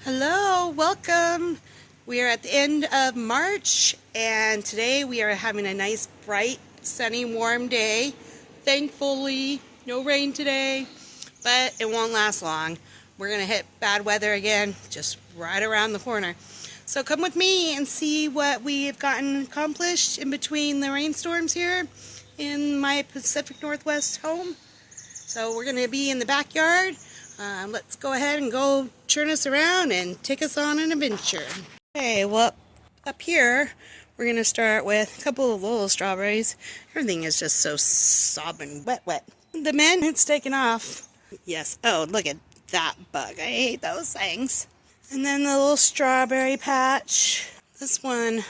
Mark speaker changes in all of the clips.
Speaker 1: Hello, welcome. We are at the end of March and today we are having a nice bright, sunny, warm day. Thankfully, no rain today, but it won't last long. We're going to hit bad weather again, just right around the corner. So come with me and see what we've gotten accomplished in between the rainstorms here in my Pacific Northwest home. So we're going to be in the backyard. Let's go ahead and go turn us around and take us on an adventure. Okay, well, up here, we're going to start with a couple of little strawberries. Everything is just so sobbing wet. The men, it's taken off. Yes, oh, look at that bug. I hate those things. And then the little strawberry patch. This one,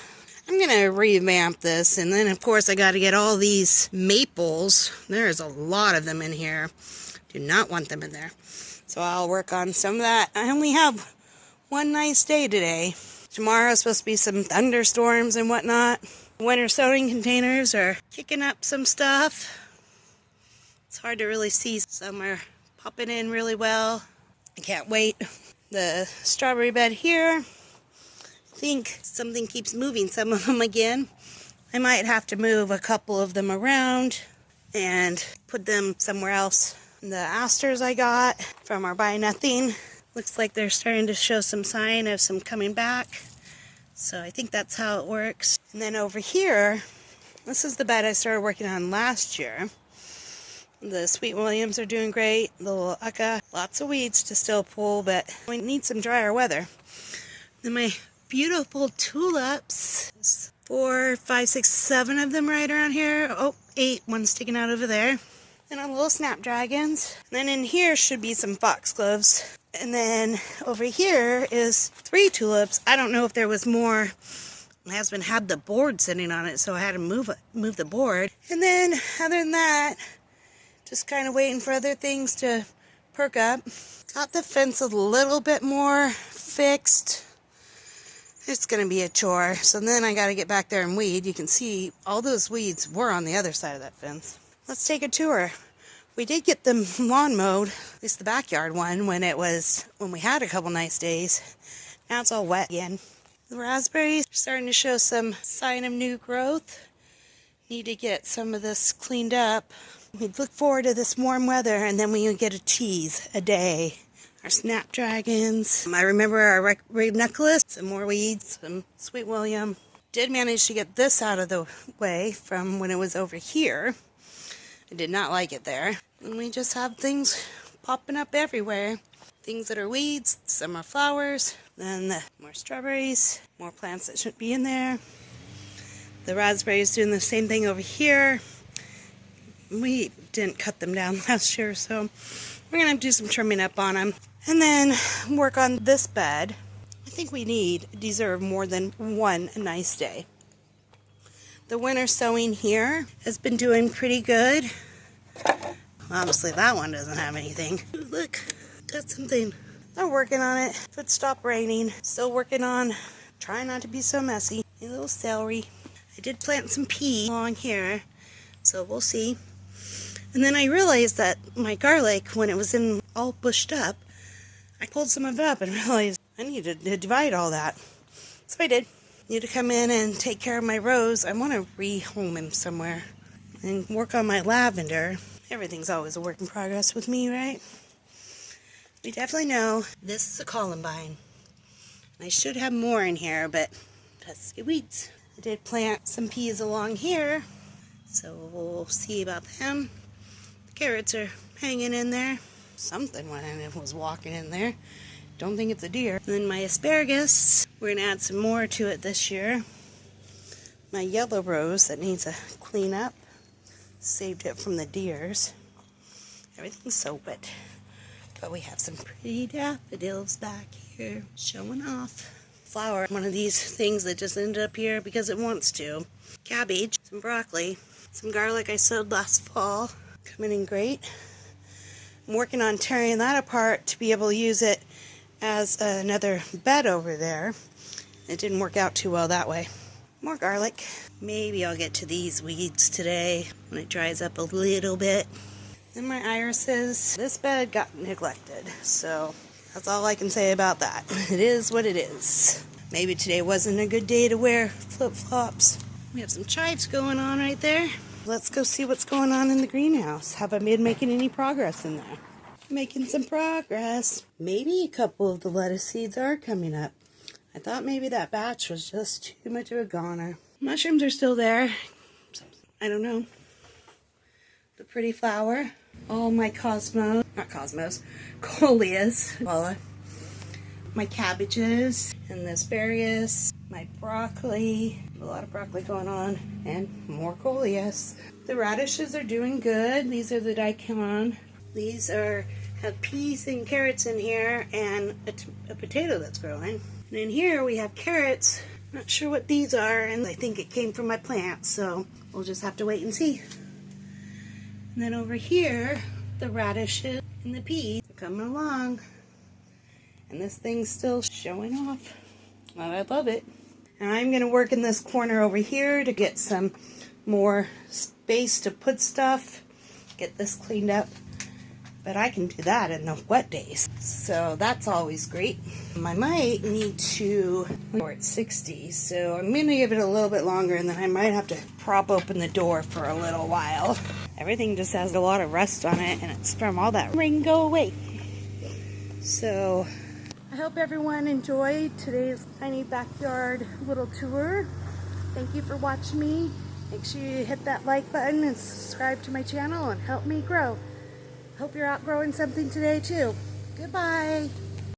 Speaker 1: I'm going to revamp this. And then, of course, I got to get all these maples. There's a lot of them in here. Do not want them in there. So I'll work on some of that. I only have one nice day today. Tomorrow is supposed to be some thunderstorms and whatnot. Winter sowing containers are kicking up some stuff. It's hard to really see. Some are popping in really well. I can't wait. The strawberry bed here, I think something keeps moving some of them again. I might have to move a couple of them around and put them somewhere else. The asters I got from our Buy Nothing, looks like they're starting to show some sign of some coming back. So I think that's how it works. And then over here, this is the bed I started working on last year. The Sweet Williams are doing great. The little Yucca, lots of weeds to still pull, but we need some drier weather. Then my beautiful tulips, 4, 5, 6, 7 of them right around here. Oh, 8, one sticking out over there. And our little snapdragons. And then in here should be some foxgloves. And then over here is 3 tulips. I don't know if there was more. My husband had the board sitting on it, so I had to move the board. And then other than that, just kind of waiting for other things to perk up. Got the fence a little bit more fixed. It's going to be a chore. So then I got to get back there and weed. You can see all those weeds were on the other side of that fence. Let's take a tour. We did get the lawn mowed, at least the backyard one, when we had a couple nice days. Now it's all wet again. The raspberries are starting to show some sign of new growth. Need to get some of this cleaned up. We look forward to this warm weather, and then we get a tease a day. Our snapdragons. I remember our red necklace, some more weeds, some Sweet William. Did manage to get this out of the way from when it was over here. I did not like it there. And we just have things popping up everywhere. Things that are weeds, some are flowers, then more strawberries, more plants that shouldn't be in there. The raspberries doing the same thing over here. We didn't cut them down last year, so we're going to do some trimming up on them. And then work on this bed. I think we deserve more than one nice day. The winter sowing here has been doing pretty good. Honestly, that one doesn't have anything. Ooh, look, got something. I'm working on it. If it stopped raining, still working on trying not to be so messy. A little celery. I did plant some pea along here, so we'll see. And then I realized that my garlic, when it was all bushed up, I pulled some of it up and realized I needed to divide all that. So I did. Need to come in and take care of my rose. I want to rehome him somewhere and work on my lavender. Everything's always a work in progress with me, right? We definitely know this is a columbine. I should have more in here, but pesky weeds. I did plant some peas along here, so we'll see about them. The carrots are hanging in there. Something went in and was walking in there. Don't think it's a deer. And then my asparagus, we're going to add some more to it this year. My yellow rose that needs a clean up. Saved it from the deers. Everything's so wet. But we have some pretty daffodils back here showing off. Flower, one of these things that just ended up here because it wants to. Cabbage, some broccoli, some garlic I sowed last fall. Coming in great. I'm working on tearing that apart to be able to use it as another bed over there. It didn't work out too well that way. More garlic. Maybe I'll get to these weeds today when it dries up a little bit. And my irises. This bed got neglected, so That's all I can say about that. It is what it is. Maybe today wasn't a good day to wear flip-flops. We have some chives going on right there. Let's go see what's going on in the greenhouse. Have I been making any progress in there? Making some progress. Maybe a couple of the lettuce seeds are coming up. I thought maybe that batch was just too much of a goner. Mushrooms are still there. I don't know. The pretty flower. All my coleus. Well, my cabbages and the asparagus, my broccoli, a lot of broccoli going on, and more coleus. The radishes are doing good. These are the daikon. These have peas and carrots in here, and a potato that's growing. And in here we have carrots. Not sure what these are, and I think it came from my plant, so we'll just have to wait and see. And then over here, the radishes and the peas are coming along. And this thing's still showing off. But I love it. And I'm going to work in this corner over here to get some more space to put stuff. Get this cleaned up. But I can do that in the wet days. So that's always great. I might need to, we're at 60, so I'm going to give it a little bit longer, and then I might have to prop open the door for a little while. Everything just has a lot of rust on it, and it's from all that rain go away. So I hope everyone enjoyed today's tiny backyard little tour. Thank you for watching me. Make sure you hit that like button and subscribe to my channel and help me grow. Hope you're outgrowing something today too. Goodbye.